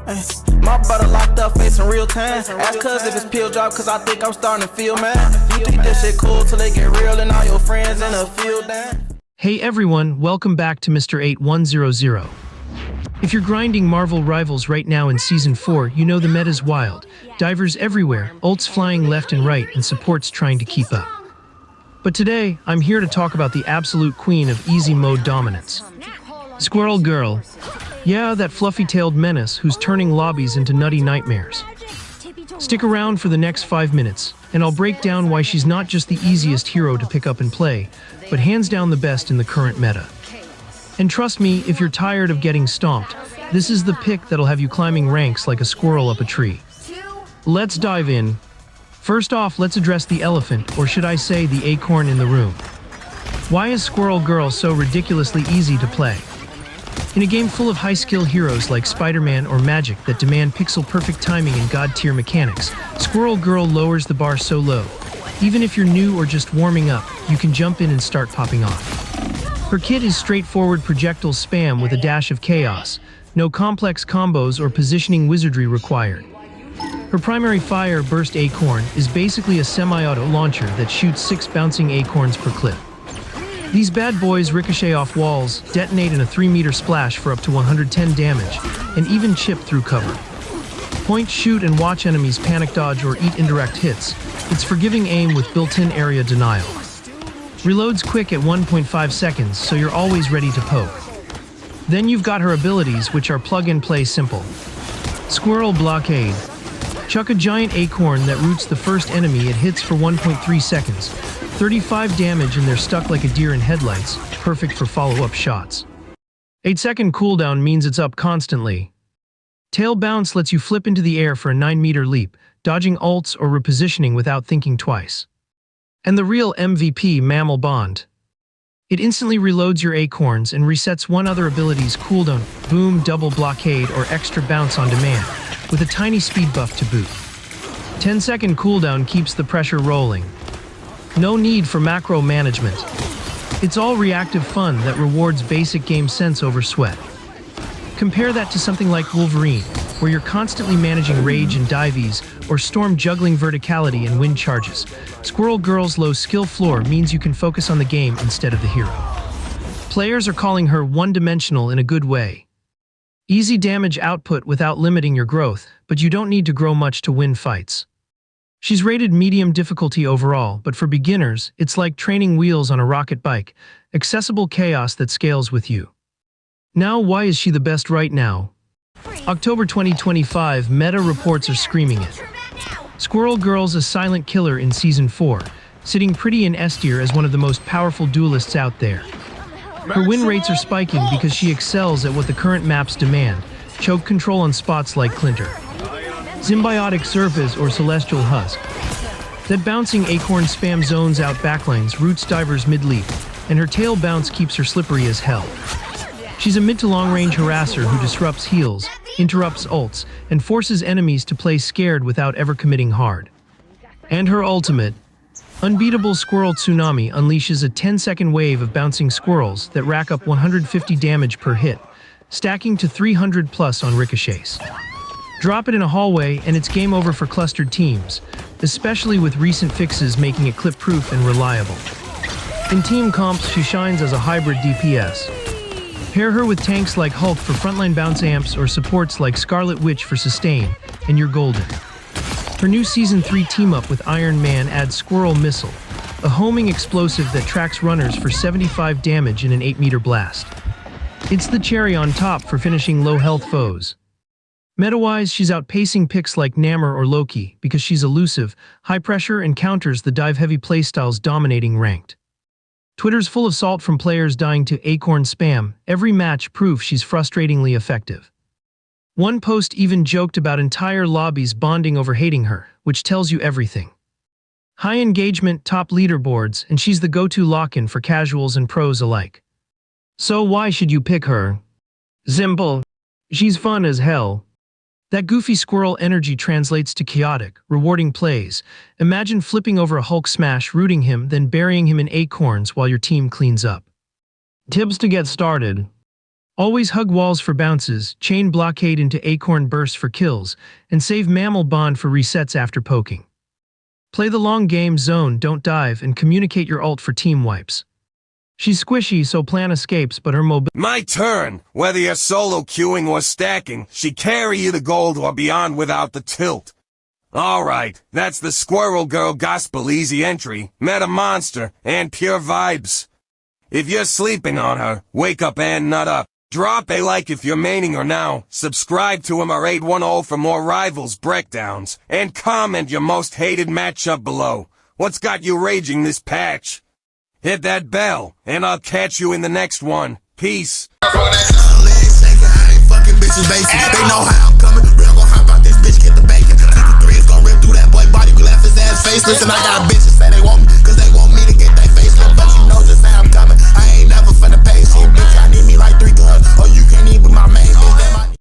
My brother locked up facing real time. Ask cuz if it's pill drop, cause I think I'm starting to feel mad. You think this shit cool till they get real and all your friends in the field down. Hey everyone, welcome back to Mr. 8100. If you're grinding Marvel Rivals right now in Season 4, you know the meta's wild. Divers everywhere, ults flying left and right, and supports trying to keep up. But today, I'm here to talk about the absolute queen of easy mode dominance. Squirrel Girl. Yeah, that fluffy-tailed menace who's turning lobbies into nutty nightmares. Stick around for the next 5 minutes, and I'll break down why she's not just the easiest hero to pick up and play, but hands down the best in the current meta. And trust me, if you're tired of getting stomped, this is the pick that'll have you climbing ranks like a squirrel up a tree. Let's dive in. First off, let's address the elephant, or should I say the acorn in the room. Why is Squirrel Girl so ridiculously easy to play? In a game full of high-skill heroes like Spider-Man or Magic that demand pixel-perfect timing and god-tier mechanics, Squirrel Girl lowers the bar so low. Even if you're new or just warming up, you can jump in and start popping off. Her kit is straightforward projectile spam with a dash of chaos, no complex combos or positioning wizardry required. Her primary fire, Burst Acorn, is basically a semi-auto launcher that shoots 6 bouncing acorns per clip. These bad boys ricochet off walls, detonate in a 3-meter splash for up to 110 damage, and even chip through cover. Point, shoot, and watch enemies panic dodge or eat indirect hits. It's forgiving aim with built-in area denial. Reloads quick at 1.5 seconds, so you're always ready to poke. Then you've got her abilities, which are plug-and-play simple. Squirrel Blockade. Chuck a giant acorn that roots the first enemy it hits for 1.3 seconds. 35 damage and they're stuck like a deer in headlights, perfect for follow-up shots. 8-second cooldown means it's up constantly. Tail Bounce lets you flip into the air for a 9-meter leap, dodging ults or repositioning without thinking twice. And the real MVP, Mammal Bond. It instantly reloads your acorns and resets one other ability's cooldown, Boom, Double Blockade, or Extra Bounce on demand, with a tiny speed buff to boot. 10-second cooldown keeps the pressure rolling. No need for macro management. It's all reactive fun that rewards basic game sense over sweat. Compare that to something like Wolverine, where you're constantly managing rage and dives, or Storm juggling verticality and wind charges. Squirrel Girl's low skill floor means you can focus on the game instead of the hero. Players are calling her one-dimensional in a good way. Easy damage output without limiting your growth, but you don't need to grow much to win fights. She's rated medium difficulty overall, but for beginners, it's like training wheels on a rocket bike, accessible chaos that scales with you. Now, why is she the best right now? October 2025, meta reports are screaming it. Squirrel Girl's a silent killer in Season 4, sitting pretty in S tier as one of the most powerful duelists out there. Her win rates are spiking because she excels at what the current maps demand, choke control on spots like Clinter, Symbiotic Surface, or Celestial Husk. That bouncing acorn spam zones out backlines, roots divers mid-leap, and her tail bounce keeps her slippery as hell. She's a mid to long-range harasser who disrupts heals, interrupts ults, and forces enemies to play scared without ever committing hard. And her ultimate, Unbeatable Squirrel Tsunami, unleashes a 10-second wave of bouncing squirrels that rack up 150 damage per hit, stacking to 300 plus on ricochets. Drop it in a hallway and it's game over for clustered teams, especially with recent fixes making it clip-proof and reliable. In team comps, she shines as a hybrid DPS. Pair her with tanks like Hulk for frontline bounce amps or supports like Scarlet Witch for sustain, and you're golden. Her new Season 3 team-up with Iron Man adds Squirrel Missile, a homing explosive that tracks runners for 75 damage in an 8-meter blast. It's the cherry on top for finishing low-health foes. Meta-wise, she's outpacing picks like Namor or Loki because she's elusive, high-pressure, and counters the dive-heavy playstyles dominating ranked. Twitter's full of salt from players dying to acorn spam, every match proof she's frustratingly effective. One post even joked about entire lobbies bonding over hating her, which tells you everything. High engagement, top leaderboards, and she's the go-to lock-in for casuals and pros alike. So why should you pick her? Simple. She's fun as hell. That goofy squirrel energy translates to chaotic, rewarding plays. Imagine flipping over a Hulk smash, rooting him, then burying him in acorns while your team cleans up. Tips to get started. Always hug walls for bounces, chain blockade into acorn bursts for kills, and save mammal bond for resets after poking. Play the long game, zone, don't dive, and communicate your ult for team wipes. She's squishy, so plan escapes, but her mobility. My turn! Whether you're solo queuing or stacking, she carry you to gold or beyond without the tilt. Alright, that's the Squirrel Girl Gospel easy entry, meta monster, and pure vibes. If you're sleeping on her, wake up and nut up. Drop a like if you're maining her now, subscribe to him or 810 for more Rivals breakdowns, and comment your most hated matchup below. What's got you raging this patch? Hit that bell, and I'll catch you in the next one. Peace. I ain't fucking bitches basic. They know how I'm coming. Real gon' hop out this bitch, get the bacon. 2 3 is gon' rip through that boy body. We laugh his ass face. Listen, I got a bitch.